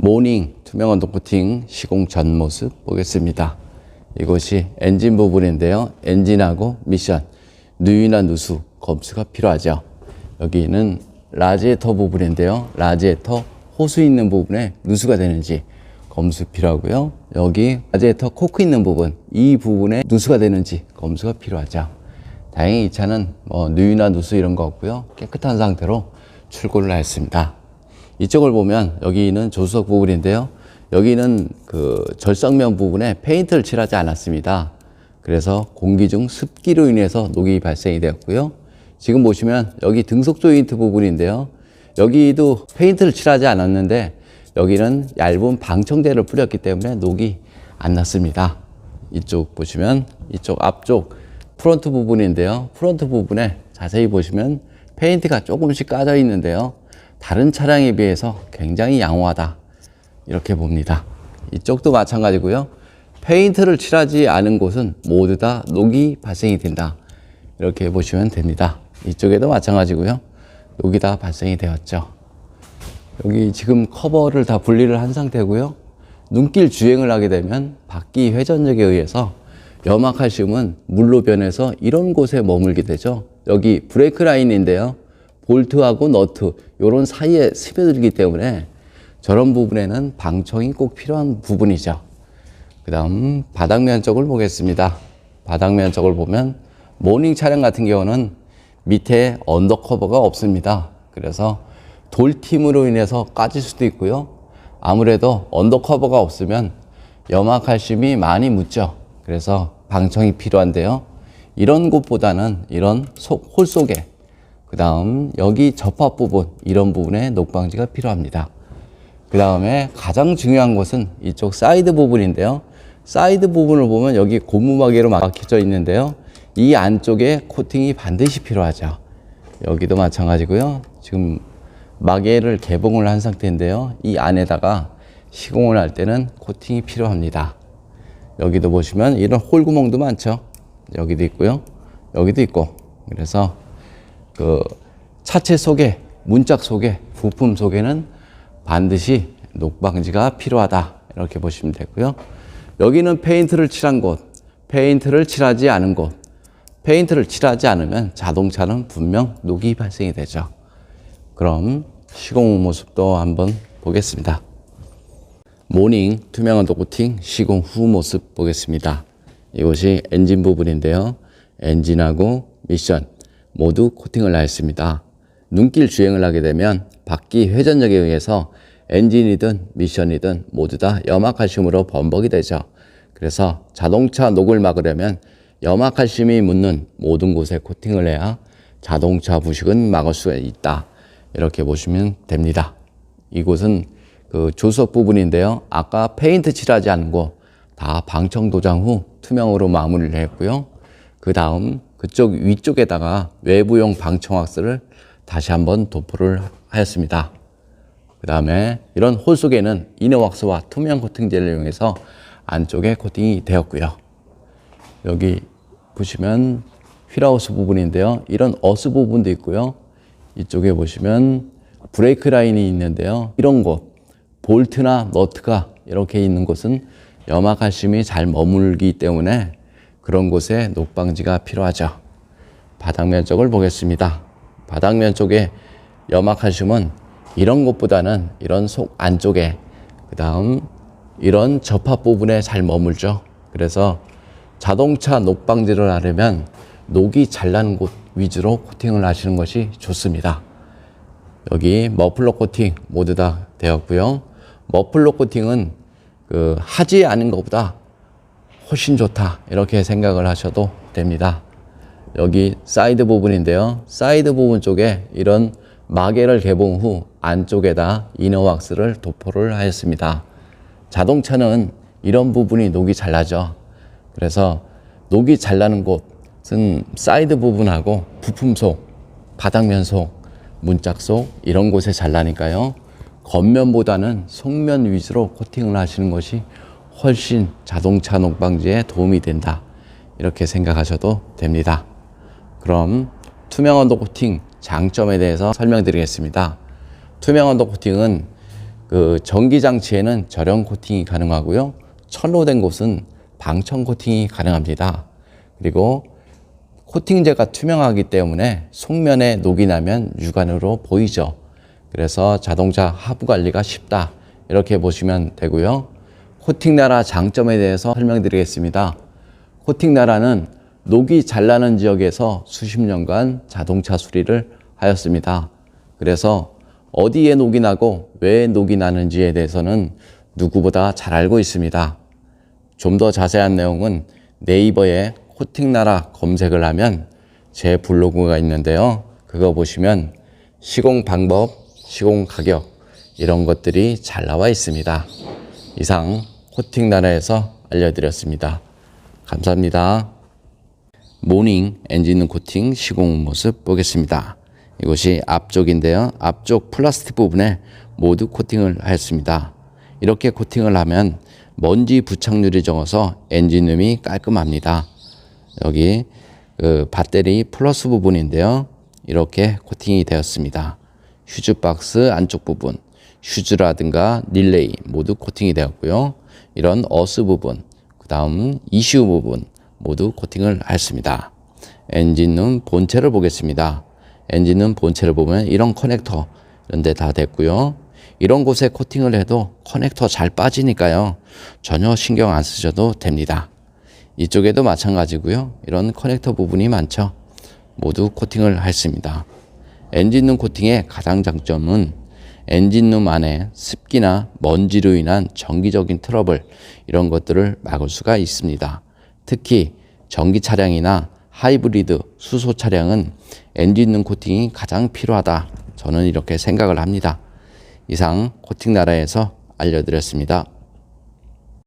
모닝 투명 언더 코팅 시공 전 모습 보겠습니다. 이곳이 엔진 부분인데요. 엔진하고 미션, 누유나 누수, 검수가 필요하죠. 여기는 라지에이터 부분인데요. 라지에이터 호수 있는 부분에 누수가 되는지 검수 필요하고요. 여기 라지에이터 코크 있는 부분, 이 부분에 누수가 되는지 검수가 필요하죠. 다행히 이 차는 누유나 누수 이런 거 없고요. 깨끗한 상태로 출고를 하였습니다. 이쪽을 보면 여기는 조수석 부분인데요. 여기는 그 절석면 부분에 페인트를 칠하지 않았습니다. 그래서 공기 중 습기로 인해서 녹이 발생이 되었고요. 지금 보시면 여기 등속 조인트 부분인데요. 여기도 페인트를 칠하지 않았는데 여기는 얇은 방청제를 뿌렸기 때문에 녹이 안 났습니다. 이쪽 보시면 이쪽 앞쪽 프론트 부분인데요. 프론트 부분에 자세히 보시면 페인트가 조금씩 까져 있는데요. 다른 차량에 비해서 굉장히 양호하다, 이렇게 봅니다. 이쪽도 마찬가지고요. 페인트를 칠하지 않은 곳은 모두 다 녹이 발생이 된다, 이렇게 보시면 됩니다. 이쪽에도 마찬가지고요. 녹이 다 발생이 되었죠. 여기 지금 커버를 다 분리를 한 상태고요. 눈길 주행을 하게 되면 바퀴 회전력에 의해서 염화칼슘은 물로 변해서 이런 곳에 머물게 되죠. 여기 브레이크 라인인데요. 볼트하고 너트 이런 사이에 스며들기 때문에 저런 부분에는 방청이 꼭 필요한 부분이죠. 그 다음 바닥면 쪽을 보겠습니다. 바닥면 쪽을 보면 모닝 차량 같은 경우는 밑에 언더커버가 없습니다. 그래서 돌팀으로 인해서 까질 수도 있고요. 아무래도 언더커버가 없으면 염화칼슘이 많이 묻죠. 그래서 방청이 필요한데요. 이런 곳보다는 이런 홀 속에, 그 다음 여기 접합 부분, 이런 부분에 녹방지가 필요합니다. 그 다음에 가장 중요한 것은 이쪽 사이드 부분인데요. 사이드 부분을 보면 여기 고무마개로 막혀져 있는데요. 이 안쪽에 코팅이 반드시 필요하죠. 여기도 마찬가지고요. 지금 마개를 개봉을 한 상태인데요. 이 안에다가 시공을 할 때는 코팅이 필요합니다. 여기도 보시면 이런 홀구멍도 많죠. 여기도 있고요. 여기도 있고. 그래서 그 차체 속에, 문짝 속에, 부품 속에는 반드시 녹방지가 필요하다, 이렇게 보시면 되고요. 여기는 페인트를 칠한 곳, 페인트를 칠하지 않은 곳. 페인트를 칠하지 않으면 자동차는 분명 녹이 발생이 되죠. 그럼 시공 후 모습도 한번 보겠습니다. 모닝 투명 언더 코팅 시공 후 모습 보겠습니다. 이것이 엔진 부분인데요. 엔진하고 미션 모두 코팅을 하였습니다. 눈길 주행을 하게 되면 바퀴 회전력에 의해서 엔진이든 미션이든 모두 다 염화칼슘으로 범벅이 되죠. 그래서 자동차 녹을 막으려면 염화칼슘이 묻는 모든 곳에 코팅을 해야 자동차 부식은 막을 수가 있다, 이렇게 보시면 됩니다. 이곳은 그 조수석 부분인데요. 아까 페인트 칠하지 않은 곳 다 방청 도장 후 투명으로 마무리를 했고요. 그 다음 그쪽 위쪽에다가 외부용 방청 왁스를 다시 한번 도포를 하였습니다. 그 다음에 이런 홀 속에는 이너 왁스와 투명 코팅제를 이용해서 안쪽에 코팅이 되었고요. 여기 보시면 휠하우스 부분인데요. 이런 어스 부분도 있고요. 이쪽에 보시면 브레이크 라인이 있는데요. 이런 곳, 볼트나 너트가 이렇게 있는 곳은 염화칼슘이 잘 머물기 때문에 그런 곳에 녹방지가 필요하죠. 바닥면 쪽을 보겠습니다. 바닥면 쪽에 염화칼슘은 이런 곳보다는 이런 속 안쪽에, 그 다음 이런 접합 부분에 잘 머물죠. 그래서 자동차 녹방지를 하려면 녹이 잘 나는 곳 위주로 코팅을 하시는 것이 좋습니다. 여기 머플러 코팅 모두 다 되었고요. 머플러 코팅은 하지 않은 것보다 훨씬 좋다, 이렇게 생각을 하셔도 됩니다. 여기 사이드 부분인데요. 사이드 부분 쪽에 이런 마개를 개봉 후 안쪽에다 이너 왁스를 도포를 하였습니다. 자동차는 이런 부분이 녹이 잘 나죠. 그래서 녹이 잘 나는 곳은 사이드 부분하고 부품 속, 바닥면 속, 문짝 속 이런 곳에 잘 나니까요. 겉면보다는 속면 위주로 코팅을 하시는 것이 훨씬 자동차 녹방지에 도움이 된다, 이렇게 생각하셔도 됩니다. 그럼 투명 언더 코팅 장점에 대해서 설명드리겠습니다. 투명 언더 코팅은 그 전기장치에는 절연 코팅이 가능하고요. 철로된 곳은 방청 코팅이 가능합니다. 그리고 코팅제가 투명하기 때문에 속면에 녹이 나면 육안으로 보이죠. 그래서 자동차 하부 관리가 쉽다. 이렇게 보시면 되고요. 코팅나라 장점에 대해서 설명드리겠습니다. 코팅나라는 녹이 잘 나는 지역에서 수십 년간 자동차 수리를 하였습니다. 그래서 어디에 녹이 나고 왜 녹이 나는지에 대해서는 누구보다 잘 알고 있습니다. 좀 더 자세한 내용은 네이버에 코팅나라 검색을 하면 제 블로그가 있는데요. 그거 보시면 시공 방법, 시공 가격 이런 것들이 잘 나와 있습니다. 이상 코팅나라에서 알려드렸습니다. 감사합니다. 모닝 엔진룸 코팅 시공 모습 보겠습니다. 이것이 앞쪽인데요. 앞쪽 플라스틱 부분에 모두 코팅을 하였습니다. 이렇게 코팅을 하면 먼지 부착률이 적어서 엔진룸이 깔끔합니다. 여기 그 배터리 플러스 부분인데요. 이렇게 코팅이 되었습니다. 휴즈 박스 안쪽 부분, 휴즈라든가 릴레이 모두 코팅이 되었고요. 이런 어스 부분, 그 다음 ECU 부분 모두 코팅을 했습니다. 엔진룸 본체를 보겠습니다. 엔진룸 본체를 보면 이런 커넥터 이런 데 다 됐고요. 이런 곳에 코팅을 해도 커넥터 잘 빠지니까요. 전혀 신경 안 쓰셔도 됩니다. 이쪽에도 마찬가지고요. 이런 커넥터 부분이 많죠. 모두 코팅을 했습니다. 엔진룸 코팅의 가장 장점은 엔진룸 안에 습기나 먼지로 인한 정기적인 트러블 이런 것들을 막을 수가 있습니다. 특히 전기 차량이나 하이브리드 수소 차량은 엔진룸 코팅이 가장 필요하다. 저는 이렇게 생각을 합니다. 이상 코팅나라에서 알려드렸습니다.